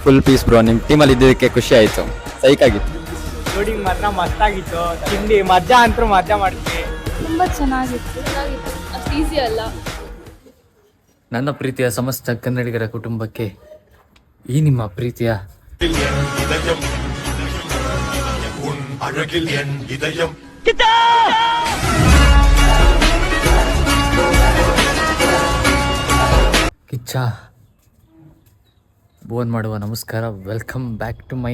Full piece bro. ನಿಮ್ಮ ಟೀಮಲ್ಲಿ ಇದ್ದದಕ್ಕೆ ಖುಷಿ ಆಯಿತು. ಸೈಕ್ ಆಗಿತ್ತು. ಶೂಟಿಂಗ್ ಮಾತ್ರ ಮಸ್ತಾಗಿತ್ತು. ತಿಂಡಿ ಮಜಾ ಅಂತೂ ಮಜಾ ಮಾಡ್ತೀವಿ. ತುಂಬ ಚೆನ್ನಾಗಿತ್ತು. ಅಷ್ಟು ಈಸಿ ಅಲ್ಲ. ನನ್ನ ಪ್ರೀತಿಯ ಸಮಸ್ತ ಕನ್ನಡಿಗರ ಕುಟುಂಬಕ್ಕೆ ಈ ನಿಮ್ಮ ಪ್ರೀತಿಯ ಕಿಚ್ಚ ಬೋನ್ ಮಾಡುವ ನಮಸ್ಕಾರ. Welcome back to my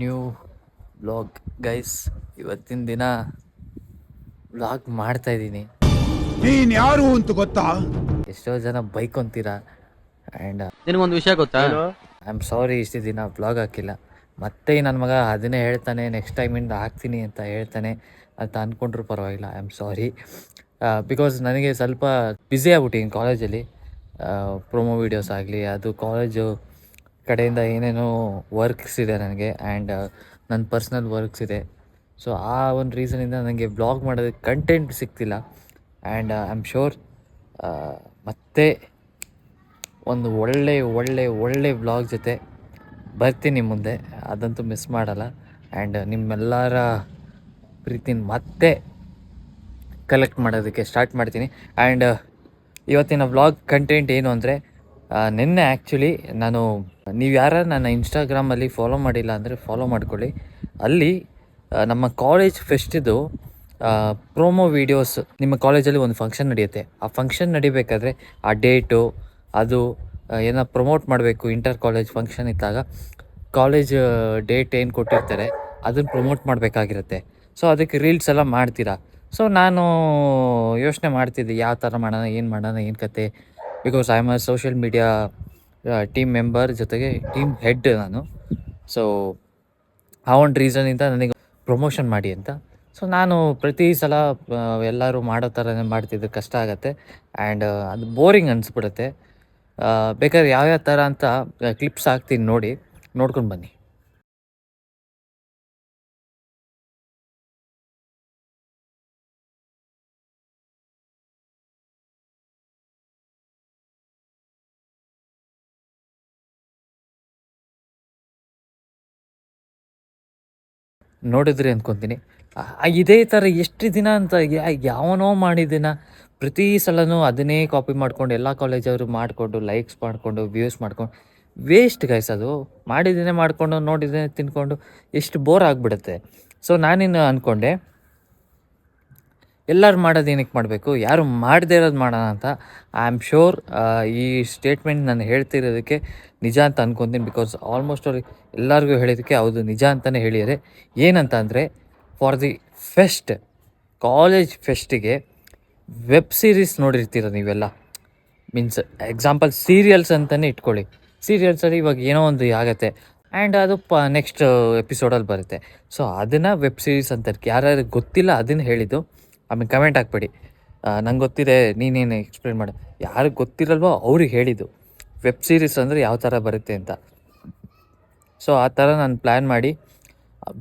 new vlog guys. ಇವತ್ತಿನ ದಿನ ವ್ಲಾಗ್ ಮಾಡ್ತಾಯಿದ್ದೀನಿ. ನೀನ್ ಯಾರು ಅಂತ ಗೊತ್ತಾ? ಎಷ್ಟೋ ಜನ ಬೈಕೊಂತೀರಾ. ಆ್ಯಂಡ್ ನಿನಗೊಂದು ವಿಷಯ ಗೊತ್ತಾ? ಐ ಆಮ್ ಸಾರಿ ಇಷ್ಟು ದಿನ ವ್ಲಾಗ್ ಹಾಕಿಲ್ಲ. ಮತ್ತೆ ನನ್ನ ಮಗ ಅದನ್ನೇ ಹೇಳ್ತಾನೆ, ನೆಕ್ಸ್ಟ್ ಟೈಮಿಂದ ಹಾಕ್ತೀನಿ ಅಂತ ಹೇಳ್ತಾನೆ ಅಂತ ಅಂದ್ಕೊಂಡ್ರು ಪರವಾಗಿಲ್ಲ. I am sorry. ಬಿಕಾಸ್ ನನಗೆ ಸ್ವಲ್ಪ ಬ್ಯುಸಿ ಆಗ್ಬಿಟ್ಟಿದ್ದೀನಿ ಕಾಲೇಜಲ್ಲಿ. ಪ್ರೊಮೋ ವೀಡಿಯೋಸ್ ಆಗಲಿ, ಅದು ಕಾಲೇಜು ಕಡೆಯಿಂದ ಏನೇನೋ ವರ್ಕ್ಸ್ ಇದೆ ನನಗೆ. ಆ್ಯಂಡ್ ನನ್ನ ಪರ್ಸ್ನಲ್ ವರ್ಕ್ಸ್ ಇದೆ. ಸೊ ಆ ಒಂದು ರೀಸನಿಂದ ನನಗೆ ಬ್ಲಾಗ್ ಮಾಡೋದಕ್ಕೆ ಕಂಟೆಂಟ್ ಸಿಗ್ತಿಲ್ಲ. ಆ್ಯಂಡ್ ಐ ಆಮ್ ಶೋರ್ ಮತ್ತೆ ಒಂದು ಒಳ್ಳೆ ವ್ಲಾಗ್ ಜೊತೆ ಬರ್ತೀನಿ ಮುಂದೆ. ಅದಂತೂ ಮಿಸ್ ಮಾಡಲ್ಲ. ಆ್ಯಂಡ್ ನಿಮ್ಮೆಲ್ಲರ ಪ್ರೀತಿನ ಮತ್ತೆ ಕಲೆಕ್ಟ್ ಮಾಡೋದಕ್ಕೆ ಸ್ಟಾರ್ಟ್ ಮಾಡ್ತೀನಿ. ಆ್ಯಂಡ್ ಇವತ್ತಿನ ವ್ಲಾಗ್ ಕಂಟೆಂಟ್ ಏನು ಅಂದರೆ, ನಿನ್ನೆ ಆ್ಯಕ್ಚುಲಿ ನೀವು ಯಾರು ನನ್ನ ಇನ್ಸ್ಟಾಗ್ರಾಮಲ್ಲಿ ಫಾಲೋ ಮಾಡಿಲ್ಲ ಅಂದರೆ ಫಾಲೋ ಮಾಡ್ಕೊಳ್ಳಿ. ಅಲ್ಲಿ ನಮ್ಮ ಕಾಲೇಜ್ ಫೆಸ್ಟಿದು ಪ್ರೋಮೋ ವೀಡಿಯೋಸ್, ನಿಮ್ಮ ಕಾಲೇಜಲ್ಲಿ ಒಂದು ಫಂಕ್ಷನ್ ನಡೆಯುತ್ತೆ. ಆ ಫಂಕ್ಷನ್ ನಡಿಬೇಕಾದ್ರೆ ಆ ಡೇಟು, ಅದು ಏನೋ ಪ್ರಮೋಟ್ ಮಾಡಬೇಕು. ಇಂಟರ್ ಕಾಲೇಜ್ ಫಂಕ್ಷನ್ ಇದ್ದಾಗ ಕಾಲೇಜ್ ಡೇಟ್ ಏನು ಕೊಟ್ಟಿರ್ತಾರೆ ಅದನ್ನು ಪ್ರಮೋಟ್ ಮಾಡಬೇಕಾಗಿರುತ್ತೆ. ಸೊ ಅದಕ್ಕೆ ರೀಲ್ಸ್ ಎಲ್ಲ ಮಾಡ್ತೀರಾ. ಸೊ ನಾನು ಯೋಚನೆ ಮಾಡ್ತಿದ್ದೆ ಯಾವ ಥರ ಮಾಡೋಣ, ಏನು ಕತೆ. Because I am a social media team member, ಜೊತೆಗೆ ಟೀಮ್ ಹೆಡ್ ನಾನು. ಸೊ ಆ ಒಂದು ರೀಸನಿಂದ ನನಗೆ ಪ್ರಮೋಷನ್ ಮಾಡಿ ಅಂತ. ಸೊ ನಾನು ಪ್ರತಿ ಸಲ ಎಲ್ಲರೂ ಮಾಡೋ ಥರನೇ ಮಾಡ್ತಿದ್ದು ಕಷ್ಟ ಆಗುತ್ತೆ. ಆ್ಯಂಡ್ ಅದು ಬೋರಿಂಗ್ ಅನಿಸ್ಬಿಡುತ್ತೆ. ಬೇಕಾದ್ರೆ ಯಾವ್ಯಾವ ಥರ ಅಂತ ಕ್ಲಿಪ್ಸ್ ಹಾಕ್ತೀನಿ, ನೋಡ್ಕೊಂಡು ಬನ್ನಿ. ನೋಡಿದ್ರಿ ಅಂದ್ಕೊತೀನಿ. ಇದೇ ಥರ ಎಷ್ಟು ದಿನ ಅಂತ ಯಾವನೋ ಮಾಡಿದ್ದೀನ. ಪ್ರತಿ ಸಲನೂ ಅದನ್ನೇ ಕಾಪಿ ಮಾಡ್ಕೊಂಡು ಎಲ್ಲ ಕಾಲೇಜವರು ಮಾಡಿಕೊಂಡು ಲೈಕ್ಸ್ ಮಾಡಿಕೊಂಡು ವ್ಯೂಸ್ ಮಾಡ್ಕೊಂಡು ವೇಸ್ಟ್ ಗೈಸ್. ಅದು ಮಾಡಿದ್ದೇನೆ ಮಾಡಿಕೊಂಡು ನೋಡಿದ್ದೇನೆ ತಿನ್ಕೊಂಡು ಎಷ್ಟು ಬೋರ್ ಆಗಿಬಿಡುತ್ತೆ. ಸೊ ನಾನಿನ್ನು ಅಂದ್ಕೊಂಡೆ ಎಲ್ಲರೂ ಮಾಡೋದು ಏನಕ್ಕೆ ಮಾಡಬೇಕು, ಯಾರು ಮಾಡದೇ ಇರೋದು ಮಾಡೋಣ ಅಂತ. ಐ ಆಮ್ ಶೋರ್ ಈ ಸ್ಟೇಟ್ಮೆಂಟ್ ನಾನು ಹೇಳ್ತಿರೋದಕ್ಕೆ ನಿಜ ಅಂತ ಅಂದ್ಕೊತೀನಿ. ಬಿಕಾಸ್ ಆಲ್ಮೋಸ್ಟ್ ಅವ್ರಿಗೆ ಎಲ್ಲರಿಗೂ ಹೇಳಿದ್ದಕ್ಕೆ ಹೌದು ನಿಜ ಅಂತಲೇ ಹೇಳಿದ್ದಾರೆ. ಏನಂತ ಅಂದರೆ, ಫಾರ್ ದಿ ಫೆಸ್ಟ್, ಕಾಲೇಜ್ ಫೆಸ್ಟಿಗೆ ವೆಬ್ ಸೀರೀಸ್ ನೋಡಿರ್ತೀರ ನೀವೆಲ್ಲ. ಮೀನ್ಸ್ ಎಕ್ಸಾಂಪಲ್ ಸೀರಿಯಲ್ಸ್ ಅಂತಲೇ ಇಟ್ಕೊಳ್ಳಿ. ಸೀರಿಯಲ್ಸಲ್ಲಿ ಇವಾಗ ಏನೋ ಒಂದು ಆಗುತ್ತೆ ಆ್ಯಂಡ್ ಅದು ನೆಕ್ಸ್ಟ್ ಎಪಿಸೋಡಲ್ಲಿ ಬರುತ್ತೆ. ಸೊ ಅದನ್ನು ವೆಬ್ ಸೀರೀಸ್ ಅಂತಾರೆ. ಯಾರ್ಯಾರಿಗೆ ಗೊತ್ತಿಲ್ಲ ಅದನ್ನು ಹೇಳಿದ್ದು. ಆಮೇಲೆ ಕಮೆಂಟ್ ಹಾಕ್ಬೇಡಿ, ನಂಗೆ ಗೊತ್ತಿದೆ ನೀನೇನು ಎಕ್ಸ್ಪ್ಲೇನ್ ಮಾಡು. ಯಾರಿಗೆ ಗೊತ್ತಿರಲ್ವೋ ಅವ್ರಿಗೆ ಹೇಳಿದ್ದು ವೆಬ್ ಸೀರೀಸ್ ಅಂದರೆ ಯಾವ ಥರ ಬರುತ್ತೆ ಅಂತ. ಸೊ ಆ ಥರ ನಾನು ಪ್ಲ್ಯಾನ್ ಮಾಡಿ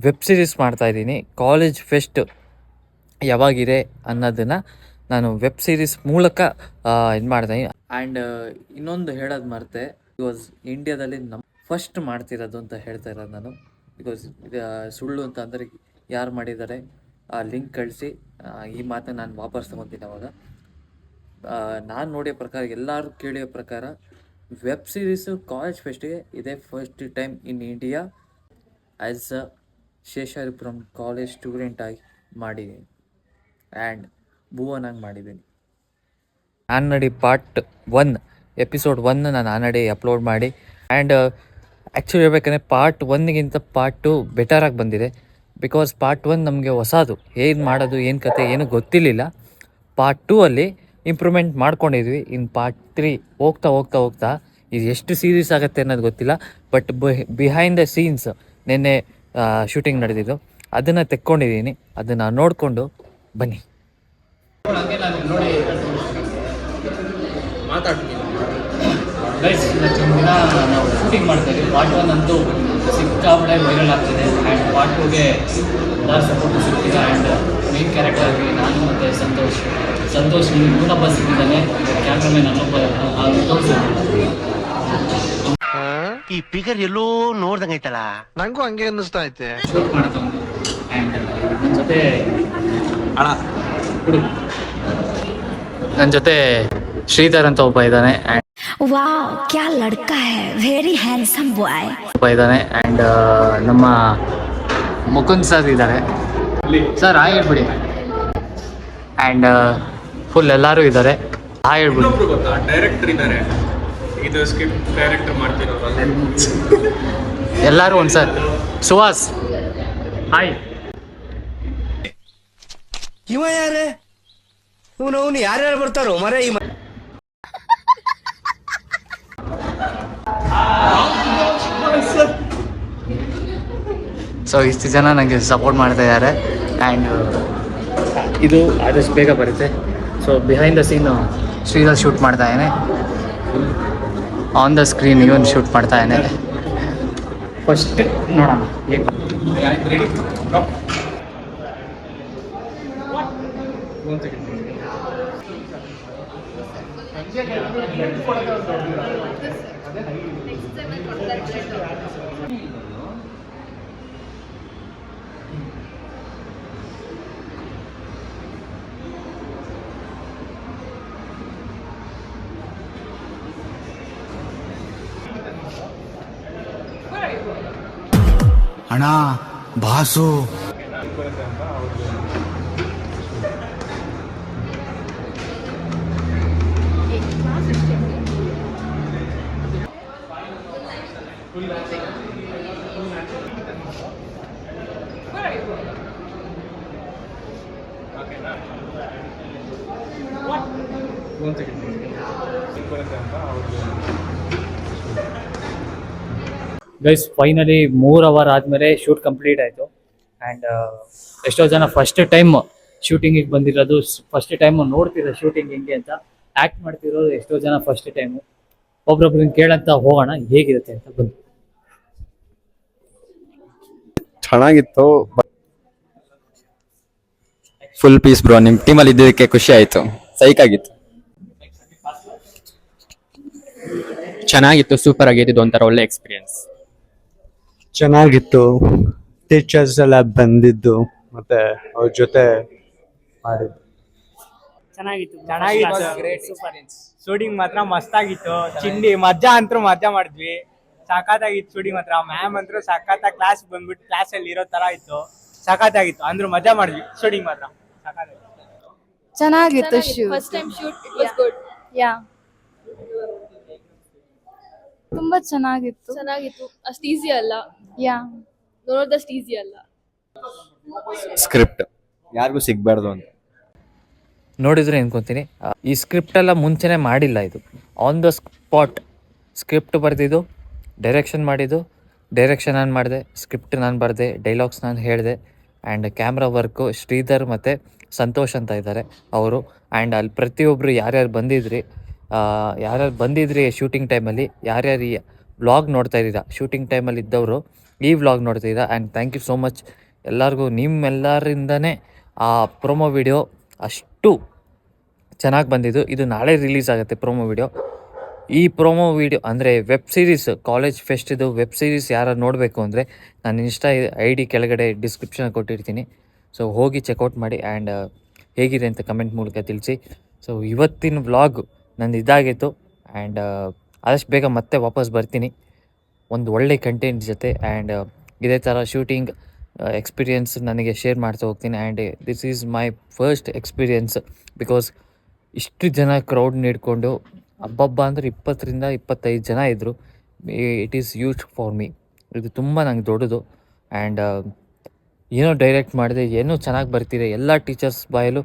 ವೆಬ್ ಸೀರೀಸ್ ಮಾಡ್ತಾಯಿದ್ದೀನಿ. ಕಾಲೇಜ್ ಫೆಸ್ಟ್ ಯಾವಾಗಿದೆ ಅನ್ನೋದನ್ನು ನಾನು ವೆಬ್ ಸೀರೀಸ್ ಮೂಲಕ ಇದು ಮಾಡ್ತಾಯಿದ್ದೀನಿ. ಆ್ಯಂಡ್ ಇನ್ನೊಂದು ಹೇಳೋದು ಮರೆತೆ, ಬಿಕಾಸ್ ಇಂಡಿಯಾದಲ್ಲಿ ಫಸ್ಟ್ ಮಾಡ್ತಿರೋದು ಅಂತ ಹೇಳ್ತಾ ಇರೋದು ನಾನು. ಬಿಕಾಸ್ ಇದು ಸುಳ್ಳು ಅಂತ ಅಂದರೆ ಯಾರು ಮಾಡಿದ್ದಾರೆ ಆ ಲಿಂಕ್ ಕಳಿಸಿ ಈ ಮಾತನ್ನು ನಾನು ವಾಪಸ್ ತೊಗೊತೀನಿ. ಅವಾಗ ನಾನು ನೋಡಿರೋ ಪ್ರಕಾರ, ಎಲ್ಲರೂ ಕೇಳಿರೋ ಪ್ರಕಾರ, ವೆಬ್ ಸೀರೀಸು ಕಾಲೇಜ್ ಫೆಸ್ಟಿಗೆ ಇದೇ first time in India as a Seshadripuram college ಸ್ಟೂಡೆಂಟಾಗಿ ಮಾಡಿದ್ದೀನಿ. ಆ್ಯಂಡ್ ಭುವನಾಗಿ ಮಾಡಿದ್ದೀನಿ. ಆಲ್ರೆಡಿ ಪಾರ್ಟ್ 1 ಎಪಿಸೋಡ್ 1 ನಾನು ಆಲ್ರೆಡಿ ಅಪ್ಲೋಡ್ ಮಾಡಿ. ಆ್ಯಂಡ್ ಆ್ಯಕ್ಚುಲಿ ಹೇಳ್ಬೇಕಂದ್ರೆ ಪಾರ್ಟ್ 1ಗಿಂತ ಪಾರ್ಟ್ 2 ಬೆಟರಾಗಿ ಬಂದಿದೆ. ಬಿಕಾಸ್ ಪಾರ್ಟ್ 1 ನಮಗೆ ಹೊಸದು, ಏನು ಮಾಡೋದು ಏನು ಕತೆ ಏನೂ ಗೊತ್ತಿರಲಿಲ್ಲ. ಪಾರ್ಟ್ 2 ಅಲ್ಲಿ ಇಂಪ್ರೂವ್ಮೆಂಟ್ ಮಾಡ್ಕೊಂಡಿದ್ವಿ. ಇನ್ನು ಪಾರ್ಟ್ 3 ಹೋಗ್ತಾ ಇದು ಎಷ್ಟು ಸೀರೀಸ್ ಆಗುತ್ತೆ ಅನ್ನೋದು ಗೊತ್ತಿಲ್ಲ. ಬಟ್ ಬಿಹೈಂಡ್ ದ ಸೀನ್ಸ್ ನಿನ್ನೆ ಶೂಟಿಂಗ್ ನಡೆದಿದ್ದು ಅದನ್ನು ತೆಕ್ಕೊಂಡಿದ್ದೀನಿ. ಅದನ್ನು ನೋಡಿಕೊಂಡು ಬನ್ನಿ. ಗೈಸ್, ಇವತ್ತಿನ ದಿನ ನಾವು ಶೂಟಿಂಗ್ ಮಾಡ್ತಾಯಿದ್ದೀವಿ. ಪಾರ್ಟ್ 1 ಅಂತೂ ಸಿಕ್ಕಾಪಟ್ಟೆ ವೈರಲ್ ಆಗ್ತಿದೆ. ಆ್ಯಂಡ್ ಪಾರ್ಟ್ 2ಗೆ ಎಲ್ಲ ಸಪೋರ್ಟು ಸಿಗ್ತಿದೆ. ಆ್ಯಂಡ್ ಮೇನ್ ಕ್ಯಾರೆಕ್ಟರಾಗಿ ನಾನು ಮತ್ತು ಸಂತೋಷ್ ಇನ್ನೊಬ್ಬ ಸಿಕ್ಕಿದ್ದಾನೆ, ಕ್ಯಾಮ್ರಾಮನ್ ಇನ್ನೊಬ್ಬ ಈ ಫಿಗರ್ ಎಲ್ಲೋ ನೋಡ್ದಂಗೈತಲ್ಲ. ನಂಗೂ ಹಂಗೆ ಅನ್ನಿಸ್ತಾ ಐತೆ. ಶೂಟ್ ಮಾಡ್ಕೊಂಡು ಆ್ಯಂಡ್ ನನ್ನ ಜೊತೆ ನನ್ನ ಜೊತೆ ಶ್ರೀಧರ್ ಅಂತ ಒಬ್ಬ ಇದ್ದಾನೆ वाह क्या लड़का है वेरी हैंडसम बॉय ಆ್ಯಂಡ್ ನಮ್ಮ ಮುಕುಂದ್ ಸರ್ ಇದ್ದಾರೆ. ಸರ್ ಹಾಯ್ ಹೇಳ್ಬಿಡಿ. ಆ್ಯಂಡ್ ಫುಲ್ ಎಲ್ಲರೂ ಇದ್ದಾರೆ. ಹಾಯ್ ಹೇಳ್ಬಿಡಿ. ಡೈರೆಕ್ಟರ್ ಇದ್ದಾರೆ, ಇದು ಸ್ಕ್ರಿಪ್ಟ್ ಡೈರೆಕ್ಟರ್ ಮಾಡ್ತಿರೋರು ಎಲ್ಲರೂ ಒಂದು ಸರ್. ಸುಹಾಸ್ ಹಾಯ್. ಇವ ಯಾರೇ ಇವನು ಯಾರ್ಯಾರು ಬರ್ತಾರೋ ಮರೆ ಈ ಸೊ ಇಷ್ಟು ಜನ ನನಗೆ ಸಪೋರ್ಟ್ ಮಾಡ್ತಾ ಇದ್ದಾರೆ ಆ್ಯಂಡ್ ಇದು ಆದಷ್ಟು ಬೇಗ ಬರುತ್ತೆ. So behind the scene Shridhar shoot ಮಾಡ್ತಾ ಇದ್ದಾನೆ, ಆನ್ ದ ಸ್ಕ್ರೀನ್ ಇವನ್ ಶೂಟ್ ಮಾಡ್ತಾ ಇದ್ದಾನೆ. ಫಸ್ಟ್ ನೋಡೋಣ ಅಣ್ಣ ಬಾಸು ಗೈಸ್ ಫೈನಲಿ 3 ಅವರ್ ಆದಮೇಲೆ ಶೂಟ್ ಕಂಪ್ಲೀಟ್ ಆಯಿತು. ಆ್ಯಂಡ್ ಎಷ್ಟೋ ಜನ ಫಸ್ಟ್ ಟೈಮ್ ಶೂಟಿಂಗಿಗೆ ಬಂದಿರೋದು, ಫಸ್ಟ್ ಟೈಮ್ ನೋಡ್ತಿರೋ ಶೂಟಿಂಗ್ ಹೆಂಗೆ ಅಂತ, ಆ್ಯಕ್ಟ್ ಮಾಡ್ತಿರೋದು ಎಷ್ಟೋ ಜನ ಫಸ್ಟ್ ಟೈಮು. ಒಬ್ರೊಬ್ರನ್ನ ಕೇಳಂತ ಹೋಗೋಣ ಹೇಗಿರುತ್ತೆ ಅಂತ. ಬಂದು ಚೆನ್ನಾಗಿತ್ತು. ಫುಲ್ ಪೀಸ್ ಬ್ರೋ, ನಿಮ್ ಟೀಮಲ್ಲಿ ಇದ್ದಕ್ಕೆ ಖುಷಿ ಆಯ್ತು. ಸೈಕ್ ಆಗಿತ್ತು. ಚೆನ್ನಾಗಿತ್ತು, ಸೂಪರ್ ಆಗಿದ್ದು, ಒಂಥರ ಒಳ್ಳೆ ಎಕ್ಸ್ಪೀರಿಯನ್ಸ್. ಚೆನ್ನಾಗಿತ್ತು. ಟೀಚರ್ಸ್ ಎಲ್ಲ ಬಂದಿದ್ದು ಮತ್ತೆ ಅವ್ರ ಜೊತೆ ಮಾಡಿದ್ದು ಚೆನ್ನಾಗಿತ್ತು. ಶೂಟಿಂಗ್ ಮಾತ್ರ ಮಸ್ತಾಗಿತ್ತು. ಚಿಂಡಿ ಮಜಾ ಅಂತೂ ಮಜಾ ಮಾಡಿದ್ವಿ. ಸಖತ್ತಾಗಿತ್ತು ಶೂಟಿಂಗ್ ಮಾತ್ರ. ಮ್ಯಾಮ್ ಅಂತೂ ಸಖತ್ತಾಗಿ ಕ್ಲಾಸ್ ಬಂದ್ಬಿಟ್ಟು ಕ್ಲಾಸಲ್ಲಿ ಇರೋ ತರ ಇತ್ತು. ಸಖತ್ತಾಗಿತ್ತು, ಅಂದ್ರೂ ಮಜಾ ಮಾಡಿದ್ವಿ. ಶೂಟಿಂಗ್ ಮಾತ್ರ ಚೆನ್ನಾಗಿತ್ತು. First time shoot it was good. Yeah ತುಂಬಾ ಚೆನ್ನಾಗಿತ್ತು. ಅಷ್ಟು ಈಸಿ ಅಲ್ಲ. ಯಾ ನೋಡೋದಷ್ಟು ಈಸಿ ಅಲ್ಲ. ಸ್ಕ್ರಿಪ್ಟ್ ಯಾರಿಗೂ ಸಿಗ್ಬಾರ್ದು ಅಂತ ನೋಡಿದ್ರೆ ಅನ್ಕೊತೀನಿ. ಈ ಸ್ಕ್ರಿಪ್ಟ್ ಎಲ್ಲ ಮುಂಚೆನೇ ಮಾಡಿಲ್ಲ, ಇದು ಆನ್ ದ ಸ್ಪಾಟ್ ಸ್ಕ್ರಿಪ್ಟ್ ಬರೆದಿದ್ದು, ಡೈರೆಕ್ಷನ್ ಮಾಡಿದ್ದು, ಡೈರೆಕ್ಷನ್ ನಾನು ಮಾಡಿದೆ, ಸ್ಕ್ರಿಪ್ಟ್ ನಾನು ಬರೆದೆ, ಡೈಲಾಗ್ಸ್ ನಾನು ಹೇಳಿದೆ. ಆ್ಯಂಡ್ ಕ್ಯಾಮ್ರಾ ವರ್ಕು ಶ್ರೀಧರ್ ಮತ್ತು ಸಂತೋಷ್ ಅಂತ ಇದ್ದಾರೆ ಅವರು. ಆ್ಯಂಡ್ ಅಲ್ಲಿ ಪ್ರತಿಯೊಬ್ಬರು ಯಾರ್ಯಾರು ಬಂದಿದ್ರಿ ಶೂಟಿಂಗ್ ಟೈಮಲ್ಲಿ, ಯಾರ್ಯಾರು ಈ ವ್ಲಾಗ್ ನೋಡ್ತಾ ಇದ್ದೀರಾ, ಶೂಟಿಂಗ್ ಟೈಮಲ್ಲಿ ಇದ್ದವರು ಈ ವ್ಲಾಗ್ ನೋಡ್ತಿದ್ದೀರಾ. And thank you so much ಎಲ್ಲರಿಗೂ. ನಿಮ್ಮೆಲ್ಲರಿಂದನೇ ಆ ಪ್ರೊಮೋ ವಿಡಿಯೋ ಅಷ್ಟು ಚೆನ್ನಾಗಿ ಬಂದಿದ್ದು. ಇದು ನಾಳೆ ರಿಲೀಸ್ ಆಗುತ್ತೆ ಪ್ರೊಮೋ ವಿಡಿಯೋ. ಈ ಪ್ರೊಮೋ ವಿಡಿಯೋ ಅಂದರೆ ವೆಬ್ ಸೀರೀಸ್, ಕಾಲೇಜ್ ಫೆಸ್ಟಿದು ವೆಬ್ ಸೀರೀಸ್ ಯಾರು ನೋಡಬೇಕು ಅಂದರೆ ನಾನು ಇನ್ಸ್ಟಾ ID ಕೆಳಗಡೆ ಡಿಸ್ಕ್ರಿಪ್ಷನ್ ಕೊಟ್ಟಿರ್ತೀನಿ. ಸೊ ಹೋಗಿ ಚೆಕ್ಔಟ್ ಮಾಡಿ. ಆ್ಯಂಡ್ ಹೇಗಿದೆ ಅಂತ ಕಮೆಂಟ್ ಮೂಲಕ ತಿಳಿಸಿ. ಸೊ ಇವತ್ತಿನ ವ್ಲಾಗ್ ನಂದು ಇದಾಗಿತ್ತು. ಆ್ಯಂಡ್ ಆದಷ್ಟು ಬೇಗ ಮತ್ತೆ ವಾಪಸ್ ಬರ್ತೀನಿ ಒಂದು ಒಳ್ಳೆ ಕಂಟೆಂಟ್ ಜೊತೆ. ಆ್ಯಂಡ್ ಇದೇ ಥರ ಶೂಟಿಂಗ್ ಎಕ್ಸ್ಪೀರಿಯೆನ್ಸ್ ನನಗೆ ಶೇರ್ ಮಾಡ್ತಾ ಹೋಗ್ತೀನಿ. And this is my first experience. Because ಇಷ್ಟು ಜನ ಕ್ರೌಡ್ ನೀಡ್ಕೊಂಡು ಹಬ್ಬ ಅಂದರೆ 20ರಿಂದ 25 ಜನ ಇದ್ದರು. It is use for me. ಇದು ತುಂಬ ನಂಗೆ ದೊಡ್ಡದು. ಆ್ಯಂಡ್ ಏನೋ ಡೈರೆಕ್ಟ್ ಮಾಡಿದೆ, ಏನೋ ಚೆನ್ನಾಗಿ ಬರ್ತಿದೆ. ಎಲ್ಲ ಟೀಚರ್ಸ್ ಬಾಯಲ್ಲೂ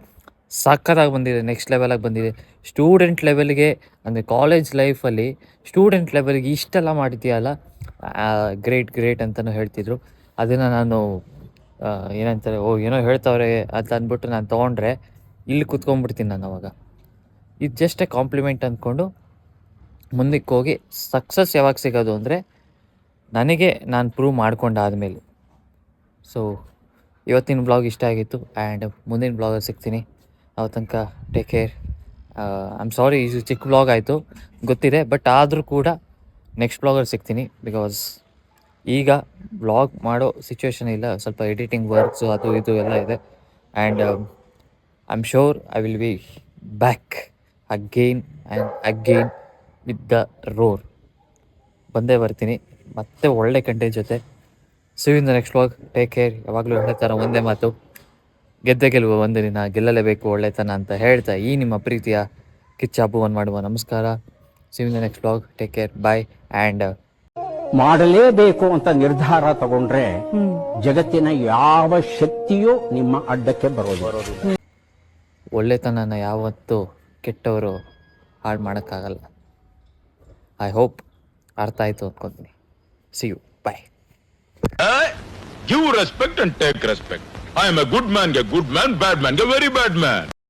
ಸಕ್ಕತ್ತಾಗಿ ಬಂದಿದೆ, ನೆಕ್ಸ್ಟ್ ಲೆವೆಲಾಗಿ ಬಂದಿದೆ. ಸ್ಟೂಡೆಂಟ್ ಲೆವೆಲ್ಗೆ ಅಂದರೆ ಕಾಲೇಜ್ ಲೈಫಲ್ಲಿ ಸ್ಟೂಡೆಂಟ್ ಲೆವೆಲ್ಗೆ ಇಷ್ಟೆಲ್ಲ ಮಾಡಿದ್ದೀಯಲ್ಲ, ಗ್ರೇಟ್ ಅಂತಲೂ ಹೇಳ್ತಿದ್ರು. ಅದನ್ನು ನಾನು ಏನಂತಾರೆ ಏನೋ ಹೇಳ್ತವ್ರೆ ಅಂತ ಅಂದ್ಬಿಟ್ಟು ನಾನು ತೊಗೊಂಡ್ರೆ ಇಲ್ಲಿ ಕೂತ್ಕೊಂಡ್ಬಿಡ್ತೀನಿ ನಾನು. ಅವಾಗ ಇದು ಜಸ್ಟ್ ಕಾಂಪ್ಲಿಮೆಂಟ್ ಅಂದ್ಕೊಂಡು ಮುಂದಕ್ಕೆ ಹೋಗಿ ಸಕ್ಸಸ್ ಯಾವಾಗ ಸಿಗೋದು ಅಂದರೆ ನನಗೆ ನಾನು ಪ್ರೂವ್ ಮಾಡ್ಕೊಂಡಾದಮೇಲೆ. ಸೊ ಇವತ್ತಿನ ಬ್ಲಾಗ್ ಇಷ್ಟ ಆಗಿತ್ತು. ಆ್ಯಂಡ್ ಮುಂದಿನ ಬ್ಲಾಗಲ್ಲಿ ಸಿಗ್ತೀನಿ. ಅವ ತನಕ take care. I am sorry, ಇದು ಚಿಕ್ಕ ಬ್ಲಾಗ್ ಆಯಿತು ಗೊತ್ತಿದೆ, ಬಟ್ ಆದರೂ ಕೂಡ ನೆಕ್ಸ್ಟ್ ಬ್ಲಾಗಲ್ಲಿ ಸಿಗ್ತೀನಿ. ಬಿಕಾಸ್ ಈಗ ಬ್ಲಾಗ್ ಮಾಡೋ ಸಿಚುವೇಶನ್ ಇಲ್ಲ, ಸ್ವಲ್ಪ ಎಡಿಟಿಂಗ್ ವರ್ಕ್ಸು ಅದು ಇದು ಎಲ್ಲ ಇದೆ. And I am sure I will be back again and again with the roar. ಬಂದೇ ಬರ್ತೀನಿ ಮತ್ತೆ ಒಳ್ಳೆ ಕಂಟೆಂಟ್ ಜೊತೆ. See you in the next vlog. Take care. ಯಾವಾಗಲೂ ಒಳ್ಳೆ ಥರ ಒಂದೇ ಮಾತು, ಗೆದ್ದೆ ಗೆಲ್ಲುವ ಒಂದು ದಿನ, ಗೆಲ್ಲಲೇಬೇಕು ಒಳ್ಳೆತನ ಅಂತ ಹೇಳ್ತಾ ಈ ನಿಮ್ಮ ಪ್ರೀತಿಯ ಕಿಚ್ಚಾಪುವನ್ನು ಮಾಡುವ ನಮಸ್ಕಾರ. See you in the next vlog. Take care. Bye. And ಮಾಡಲೇಬೇಕು ಅಂತ ನಿರ್ಧಾರ ತಗೊಂಡ್ರೆ ಜಗತ್ತಿನ ಯಾವ ಶಕ್ತಿಯೂ ನಿಮ್ಮ ಅಡ್ಡಕ್ಕೆ ಬರೋದು. ಒಳ್ಳೆತನನ ಯಾವತ್ತೂ ಕೆಟ್ಟವರು ಹಾಳು ಮಾಡೋಕ್ಕಾಗಲ್ಲ. ಐ ಹೋಪ್ ಅರ್ಥ ಆಯಿತು ಅಂದ್ಕೊತೀನಿ. See you. Bye. Give respect and take respect. I am a good man, bad man, very bad man.